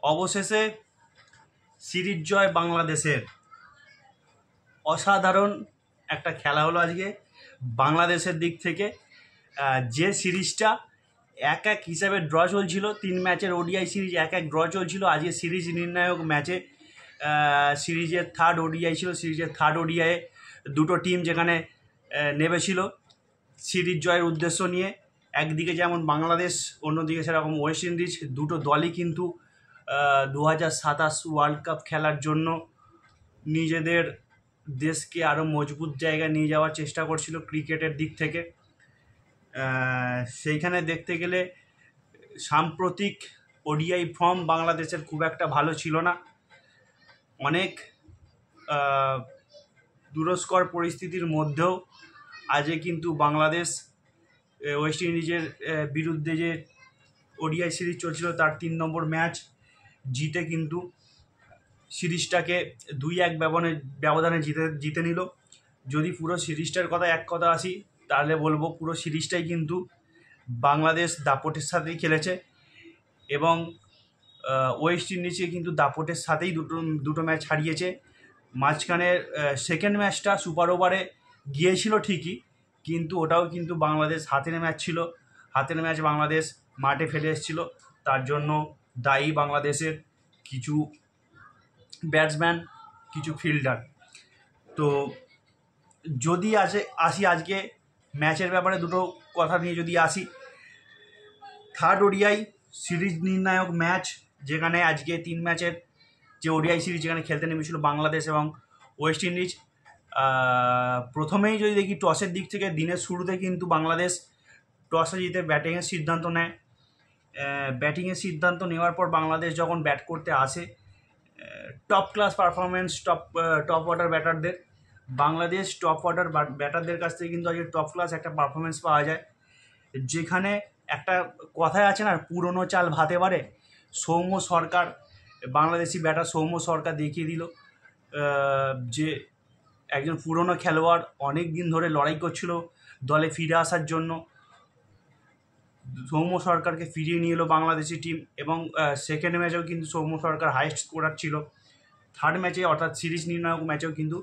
অবশেষে সিরিজ জয় বাংলাদেশের। অসাধারণ একটা খেলা হলো আজকে বাংলাদেশের দিক থেকে। যে সিরিজটা 1-1 হিসাবে ড্র চলছিল, 3 ম্যাচের ওডিআই সিরিজ 1-1 ড্র চলছিল, আজকে সিরিজ নির্ণায়ক ম্যাচে সিরিজের থার্ড ওডিআই ছিল। সিরিজের থার্ড ওডিআইয়ে দুটো টিম যেখানে নেমেছিল সিরিজ জয়ের উদ্দেশ্য নিয়ে। একদিকে যেমন বাংলাদেশ, অন্যদিকে সেরকম ওয়েস্ট ইন্ডিজ। দুটো দলই কিন্তু 2027 ওয়ার্ল্ড কাপ খেলার জন্য নিজেদের দেশকে আরও মজবুত জায়গায় নিয়ে যাওয়ার চেষ্টা করছিল ক্রিকেটের দিক থেকে। সেইখানে দেখতে গেলে সাম্প্রতিক ওডিআই ফর্ম বাংলাদেশের খুব একটা ভালো ছিল না। অনেক দুরস্কর পরিস্থিতির মধ্যেও আজকে কিন্তু বাংলাদেশ ওয়েস্ট ইন্ডিজের বিরুদ্ধে যে ওডিআই সিরিজ চলছিল তার 3 নম্বর ম্যাচ জিতে কিন্তু সিরিজটাকে 2-1 ব্যবধানে জিতে নিল। যদি পুরো সিরিজটার এক কথা আসি তাহলে বলবো পুরো সিরিজটাই কিন্তু বাংলাদেশ দাপটের সাথেই খেলেছে এবং ওয়েস্ট ইন্ডিজকে কিন্তু দাপটের সাথেই দুটো ম্যাচ হারিয়েছে। মাঝখানের সেকেন্ড ম্যাচটা সুপার ওভারে গিয়েছিল ঠিকই, কিন্তু ওটাও কিন্তু বাংলাদেশ হাতের ম্যাচ ছিল। হাতের ম্যাচ বাংলাদেশ মাঠে ফেলে এসেছিল, তার জন্য দায়ী বাংলাদেশের কিছু ব্যাটসম্যান, কিছু ফিল্ডার। তো যদি আসি আজকে ম্যাচের ব্যাপারে দুটো কথা নিয়ে যদি আসি, থার্ড ওডিআই সিরিজ নির্ণায়ক ম্যাচ যেখানে আজকে 3 ম্যাচের যে ওডিআই সিরিজ যেখানে খেলতে নেমেছিল বাংলাদেশ এবং ওয়েস্ট ইন্ডিজ। প্রথমেই যদি দেখি টসের দিক থেকে, দিনের শুরুতে কিন্তু বাংলাদেশ টসে জিতে ব্যাটিংয়ের সিদ্ধান্ত নেয়। ব্যাটিংয়ের সিদ্ধান্ত নেওয়ার পর বাংলাদেশ যখন ব্যাট করতে আসে, top class performance top order ব্যাটারদের, বাংলাদেশ টপ অর্ডার ব্যাটারদের কাছ থেকে কিন্তু আজকে টপ ক্লাস একটা পারফরমেন্স পাওয়া যায়। যেখানে একটা কথাই আছে না, পুরনো চাল ভাতে বাড়ে। সৌম্য সরকার, বাংলাদেশি ব্যাটার সৌম্য সরকার দেখিয়ে দিল যে একজন পুরনো খেলোয়াড় অনেক দিন ধরে লড়াই করছিল দলে ফিরে আসার জন্য। সৌম্য সরকারকে ফিরিয়ে নিয়ে এলো বাংলাদেশি টিম এবং সেকেন্ড ম্যাচেও কিন্তু সৌম্য সরকার হাইয়েস্ট স্কোরার ছিল। থার্ড ম্যাচে অর্থাৎ সিরিজ নির্ণায়ক ম্যাচেও কিন্তু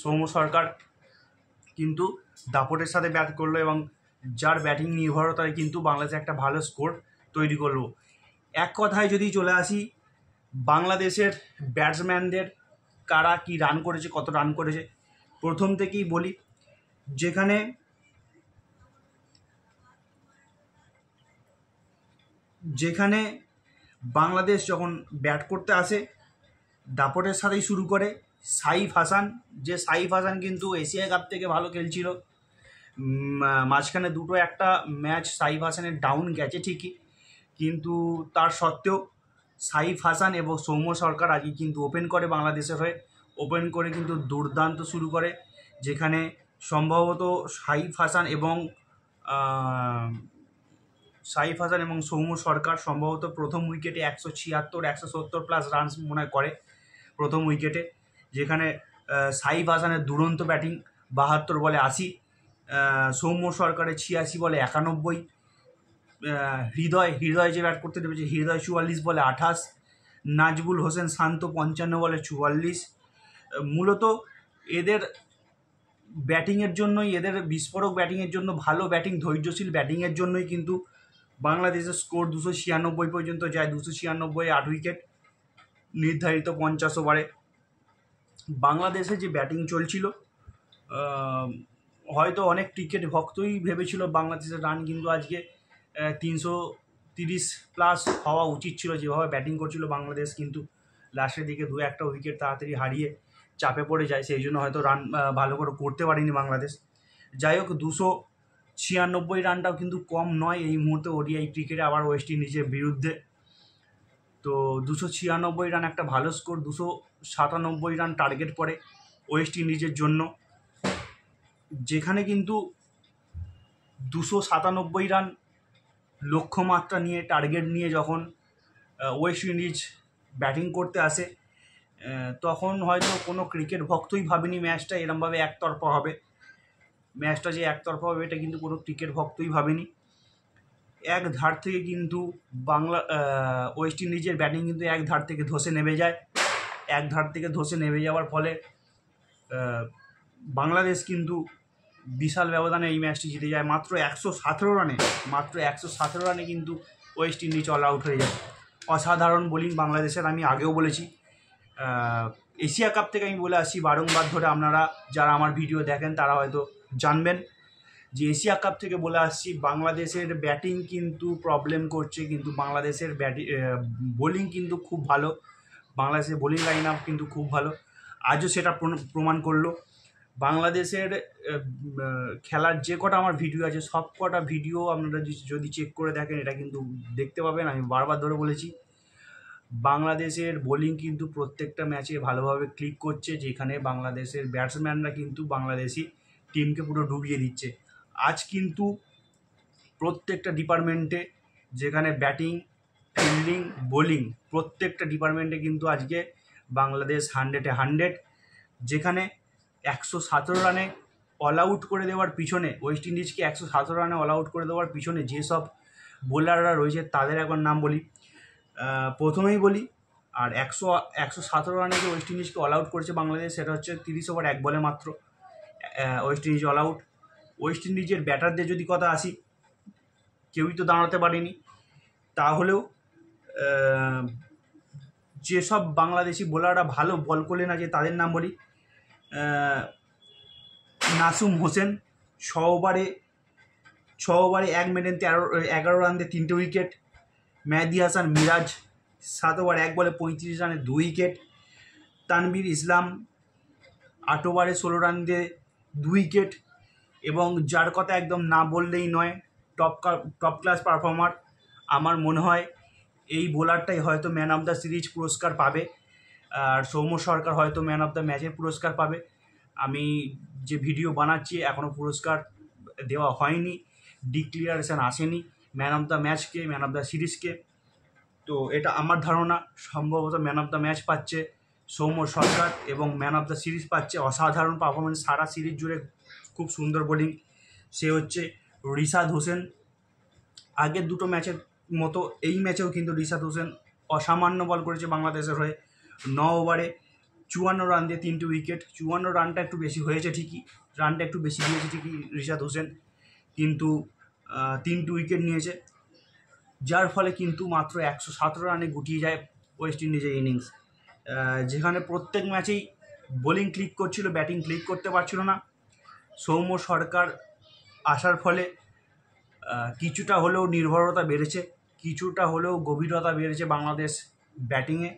সৌম্য সরকার কিন্তু দাপটের সাথে ব্যাট করলো এবং যার ব্যাটিং নির্ভরতায় কিন্তু বাংলাদেশ একটা ভালো স্কোর তৈরি করলো। এক কথায় যদি চলে আসি, বাংলাদেশের ব্যাটসম্যানদের কারা কি রান করেছে, কত রান করেছে, প্রথম থেকেই বলি। যেখানে বাংলাদেশ যখন ব্যাট করতে আসে দাপটের সাথেই শুরু করে সাইফ হাসান, যে সাইফ হাসান কিন্তু এশিয়া কাপ থেকে ভালো খেলছিল। মাঝখানে একটা ম্যাচ সাইফ হাসানের ডাউন গেছে ঠিকই, কিন্তু তার সত্ত্বেও সাইফ হাসান এবং সৌম্য সরকার আজকে কিন্তু ওপেন করে বাংলাদেশের হয়ে। ওপেন করে কিন্তু দুর্দান্ত শুরু করে, যেখানে সম্ভবত সাইফ হাসান এবং সৌম্য সরকার সম্ভবত প্রথম উইকেটে 176-170 প্লাস রান মনে হয় করে প্রথম উইকেটে। যেখানে সাইফ হাসানের দুরন্ত ব্যাটিং, 72 বলে 80, সৌম্য সরকারের 86 বলে 91, হৃদয় যে ব্যাট করতে নেমেছে হৃদয় 44 বলে 28, নাজবুল হোসেন শান্ত 55 বলে 44। মূলত এদের ব্যাটিংয়ের জন্যই, এদের বিস্ফোরক ব্যাটিংয়ের জন্য, ভালো ব্যাটিং, ধৈর্যশীল ব্যাটিংয়ের জন্যই কিন্তু বাংলাদেশের স্কোর 296 পর্যন্ত যায়। 296, 8 উইকেট, নির্ধারিত 50 ওভারে। বাংলাদেশে যে ব্যাটিং চলছিল, হয়তো অনেক ক্রিকেট ভক্তই ভেবেছিল বাংলাদেশের রান কিন্তু আজকে 330 প্লাস হওয়া উচিত ছিল। যেভাবে ব্যাটিং করছিল বাংলাদেশ, কিন্তু লাস্টের দিকে 2-1 উইকেট তাড়াতাড়ি হারিয়ে চাপে পড়ে যায়, সেই জন্য হয়তো রান ভালো করে করতে পারেনি বাংলাদেশ। যাই হোক, 296 রানটাও কিন্তু কম নয় এই মুহূর্তে ওডিআই ক্রিকেটে, আবার ওয়েস্ট ইন্ডিজের বিরুদ্ধে। তো 296 রান একটা ভালো স্কোর। 297 রান টার্গেট পড়ে ওয়েস্ট ইন্ডিজের জন্য, যেখানে কিন্তু 297 রান লক্ষ্যমাত্রা নিয়ে, টার্গেট নিয়ে যখন ওয়েস্ট ইন্ডিজ ব্যাটিং করতে আসে, তখন হয়তো কোনো ক্রিকেট ভক্তই ভাবেনি ম্যাচটা এরমভাবে একতরফা হবে। ম্যাচটা যে একতরফা হবে এটা কিন্তু কোনো ক্রিকেট ভক্তই ভাবেনি। এক ধার থেকে কিন্তু ওয়েস্ট ইন্ডিজের ব্যাটিং কিন্তু এক ধার থেকে ধসে নেমে যায়। এক ধার থেকে ধসে নেমে যাওয়ার ফলে বাংলাদেশ কিন্তু বিশাল ব্যবধানে এই ম্যাচটি জিতে যায় মাত্র 117 রানে কিন্তু ওয়েস্ট ইন্ডিজ অল আউট হয়ে যায়। অসাধারণ বোলিং বাংলাদেশের, আমি আগেও বলেছি। এশিয়া কাপ থেকে আমি বলে আসছি বারংবার ধরে, আপনারা যারা আমার ভিডিও দেখেন তারা হয়তো জানবেন যে এশিয়া কাপ থেকে বলে আসছি বাংলাদেশের ব্যাটিং কিন্তু প্রবলেম করছে, কিন্তু বাংলাদেশের বোলিং কিন্তু খুব ভালো। বাংলাদেশের বোলিং লাইন আপ কিন্তু খুব ভালো, আজও সেটা প্রমাণ করলো। বাংলাদেশের খেলার যে কটা আমার ভিডিও আছে সব কটা ভিডিও আপনারা যদি চেক করে দেখেন এটা কিন্তু দেখতে পাবেন। আমি বারবার ধরে বলেছি বাংলাদেশের বোলিং কিন্তু প্রত্যেকটা ম্যাচে ভালোভাবে ক্লিক করছে, যেখানে বাংলাদেশের ব্যাটসম্যানরা কিন্তু বাংলাদেশি টিমকে পুরো ডুবিয়ে দিচ্ছে। আজ কিন্তু প্রত্যেকটা ডিপার্টমেন্টে, যেখানে ব্যাটিং, ফিল্ডিং, বোলিং, প্রত্যেকটা ডিপার্টমেন্টে কিন্তু আজকে বাংলাদেশ 100-এ 100, যেখানে 117 রানে অল আউট করে দেওয়ার পিছনে, ওয়েস্ট ইন্ডিজকে 117 রানে অল আউট করে দেওয়ার পিছনে যেসব বোলাররা রয়েছে তাদের এখন নাম বলি। প্রথমেই বলি, আর 117 রানে যে ওয়েস্ট ইন্ডিজকে অল আউট করেছে বাংলাদেশ, সেটা হচ্ছে 30 ওভার 1 বলে মাত্র West Indies all out. West ইন্ডিজের ব্যাটারদের যদি কথা আসি, কেউই তো দাঁড়াতে পারেনি। তাহলেও যেসব বাংলাদেশি বোলাররা ভালো বল করলেন আছে তাদের নাম বলি। নাসুম হোসেন 6 ওভারে 1 মিনিট 11 রান দিয়ে 3টে উইকেট। মেহেদী হাসান মিরাজ 7 ওভার 1 বলে 35 রানে 2 উইকেট। তানভীর ইসলাম 8 ওভারে 16 রান দিয়ে 2 উইকেট। এবং যার কথা একদম না বললেই নয়, টপ ক্লাস পারফর্মার, আমার মনে হয় এই বোলারটাই হয়তো ম্যান অফ দ্য সিরিজ পুরস্কার পাবে, আর সৌম্য সরকার হয়তো ম্যান অফ দ্য ম্যাচের পুরস্কার পাবে। আমি যে ভিডিও বানাচ্ছি এখনও পুরস্কার দেওয়া হয়নি, ডিক্লিয়ারেশন আসেনি ম্যান অফ দ্য ম্যাচকে, ম্যান অফ দ্য সিরিজকে। তো এটা আমার ধারণা সম্ভবত ম্যান অফ দ্য ম্যাচ পাচ্ছে সৌম্য সরকার, এবং ম্যান অফ দ্য সিরিজ পাচ্ছে অসাধারণ পারফরমেন্স, সারা সিরিজ জুড়ে খুব সুন্দর বোলিং, সে হচ্ছে রিশাদ হোসেন। আগের দুটো ম্যাচের মতো এই ম্যাচেও কিন্তু রিশাদ হোসেন অসামান্য বল করেছে বাংলাদেশের হয়ে। 9 ওভারে 54 রান দিয়ে 3টে উইকেট। 54 রানটা একটু বেশি হয়েছে ঠিকই, রানটা একটু বেশি দিয়েছে ঠিকই রিশাদ হোসেন, কিন্তু 3টে উইকেট নিয়েছে, যার ফলে কিন্তু মাত্র 117 রানে গুটিয়ে যায় ওয়েস্ট ইন্ডিজের ইনিংস। যেখানে প্রত্যেক ম্যাচেই বোলিং ক্লিক করছিল, ব্যাটিং ক্লিক করতে পারছিল না। সৌম্য সরকার আসার ফলে কিছুটা হলেও নির্ভরতা বেড়েছে, কিছুটা হলেও গভীরতা বেড়েছে বাংলাদেশ ব্যাটিংয়ে।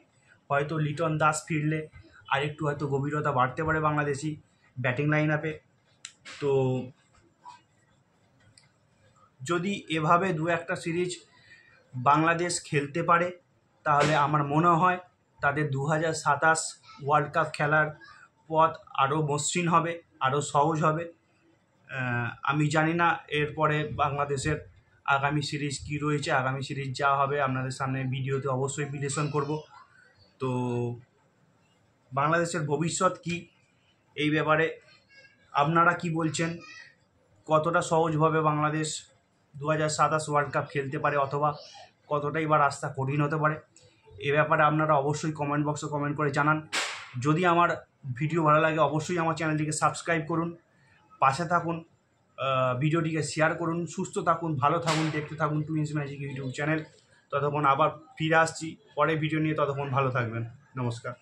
হয়তো লিটন দাস ফিরলে আরেকটু হয়তো গভীরতা বাড়তে পারে বাংলাদেশি ব্যাটিং লাইন আপে। তো যদি এভাবে 2-1টা সিরিজ বাংলাদেশ খেলতে পারে তাহলে আমার মনে হয় তাদের 2027 ওয়ার্ল্ড কাপ খেলার পথ আরও মসৃণ হবে, আরও সহজ হবে। আমি জানি না এরপরে বাংলাদেশের আগামী সিরিজ কী রয়েছে, আগামী সিরিজ যা হবে আপনাদের সামনে ভিডিওতে অবশ্যই বিশ্লেষণ করব। তো বাংলাদেশের ভবিষ্যৎ কী, এই ব্যাপারে আপনারা কি বলছেন? কতটা সহজভাবে বাংলাদেশ 2027 ওয়ার্ল্ড কাপ খেলতে পারে, অথবা কতটাই বা রাস্তা কঠিন হতে পারে? এ ব্যাপারে আপনারা অবশ্যই কমেন্ট বক্সে কমেন্ট করে জানান। যদি আমার ভিডিও ভালো লাগে অবশ্যই আমার চ্যানেলটিকে সাবস্ক্রাইব করুন, পাশে থাকুন, ভিডিওটিকে শেয়ার করুন। সুস্থ থাকুন, ভালো থাকুন, দেখতে থাকুন টুইন্স ম্যাজিক ইউটিউব চ্যানেল। ততক্ষণ আবার ফিরে আসছি পরে ভিডিও নিয়ে, ততক্ষণ ভালো থাকবেন। নমস্কার।